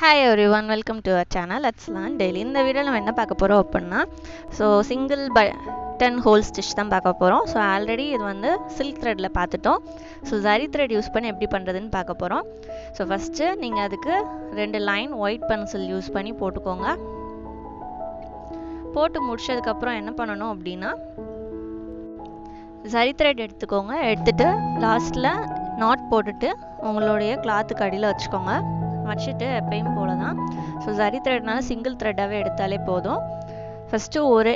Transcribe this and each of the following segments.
Hi everyone, welcome to our channel. Let's learn daily. இந்த வீடியோல நம்ம என்ன பார்க்க போறோம் அப்படின்னா சிங்கிள் பட்டன் ஹோல் ஸ்டிச் தான் பார்க்க போறோம். ஆல்ரெடி இது வந்து சில்க் த்ரெட்ல பார்த்துட்டோம். ஜரி த்ரெட் யூஸ் பண்ணி எப்படி பண்றதுன்னு பார்க்க போறோம். ஃபர்ஸ்ட் நீங்க அதுக்கு ரெண்டு லைன் ஒயிட் பென்சில் யூஸ் பண்ணி போட்டுக்கோங்க. போட்டு முடிச்சதுக்கு அப்புறம் என்ன பண்ணணும் அப்படின்னா ஜரி த்ரெட் எடுத்துக்கோங்க. எடுத்துட்டு லாஸ்ட்ல நாட் போட்டுட்டு உங்களுடைய கிளாத்துக்கு அடியில் வச்சுக்கோங்க. வச்சுட்டு எப்பயும் போல தான் ஜரி த்ரெட்னால சிங்கிள் த்ரெட்டாகவே எடுத்தாலே போதும். ஃபஸ்ட்டு ஒரு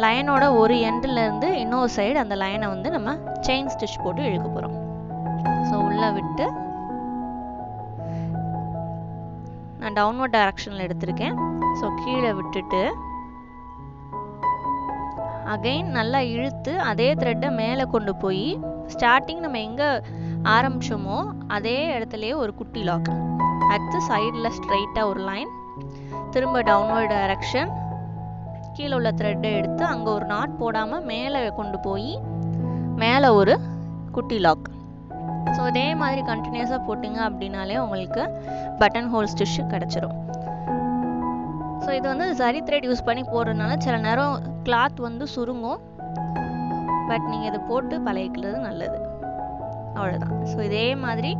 லைனோட ஒரு எண்ட்லேருந்து இன்னொரு சைடு அந்த லைனை வந்து நம்ம செயின் ஸ்டிச் போட்டு இழுக்க போகிறோம். உள்ளே விட்டு நான் டவுன்வர்ட் டைரக்ஷனில் எடுத்திருக்கேன். கீழே விட்டுட்டு அகைன் நல்லா இழுத்து அதே த்ரெட்டை மேலே கொண்டு போய் ஸ்டார்டிங் நம்ம எங்கே ஆரம்பிச்சோமோ அதே இடத்துலையே ஒரு குட்டி லாக். அடுத்து சைடில் ஸ்ட்ரைட்டாக ஒரு லைன், திரும்ப டவுன்வர்ட் டைரக்ஷன், கீழே உள்ள த்ரெட்டை எடுத்து அங்கே ஒரு நாட் போடாமல் மேலே கொண்டு போய் மேலே ஒரு குட்டி லாக். இதே மாதிரி கண்டினியூஸாக போட்டிங்க அப்படின்னாலே உங்களுக்கு பட்டன் ஹோல் ஸ்டிச் கிடச்சிரும். இது வந்து ஜரி த்ரெட் யூஸ் பண்ணி போடுறதுனால சில நேரம் கிளாத் வந்து சுருங்கும். பட் நீங்கள் இதை போட்டு பழகிக்கிறது நல்லது. அவ்வளோதான். இதே மாதிரி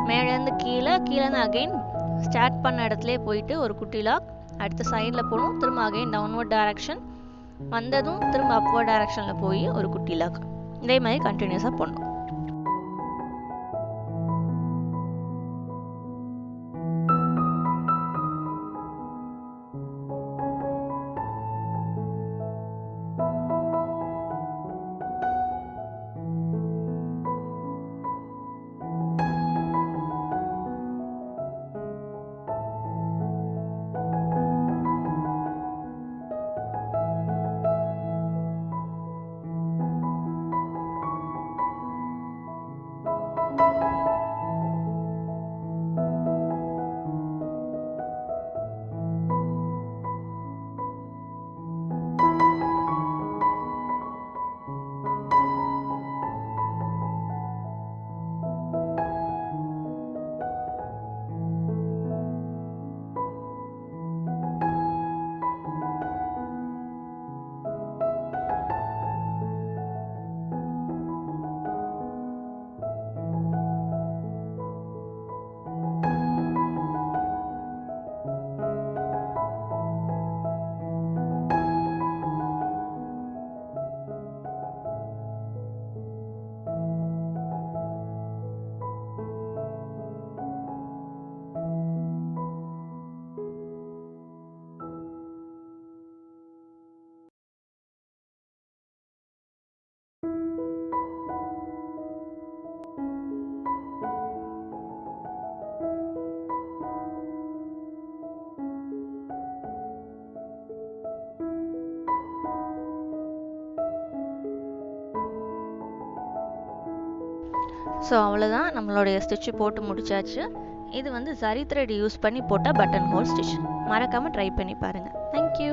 மேலேருந்து கீழேருந்து அகைன் ஸ்டார்ட் பண்ண இடத்துலேயே போயிட்டு ஒரு குட்டி லாக், அடுத்த சைடில் போகணும், திரும்ப அகைன் டவுன்வர்ட் டைரக்ஷன், வந்ததும் திரும்ப அப்வர்ட் டைரக்ஷனில் போய் ஒரு குட்டி லாக். இதே மாதிரி கண்டினியூஸாக பண்ணணும். அவ்வளோதான், நம்மளுடைய ஸ்டிச்சு போட்டு முடிச்சாச்சு. இது வந்து ஜரி த்ரெட் யூஸ் பண்ணி போட்டால் பட்டன் ஹோல் ஸ்டிச். மறக்காமல் ட்ரை பண்ணி பாருங்கள். தேங்க்யூ.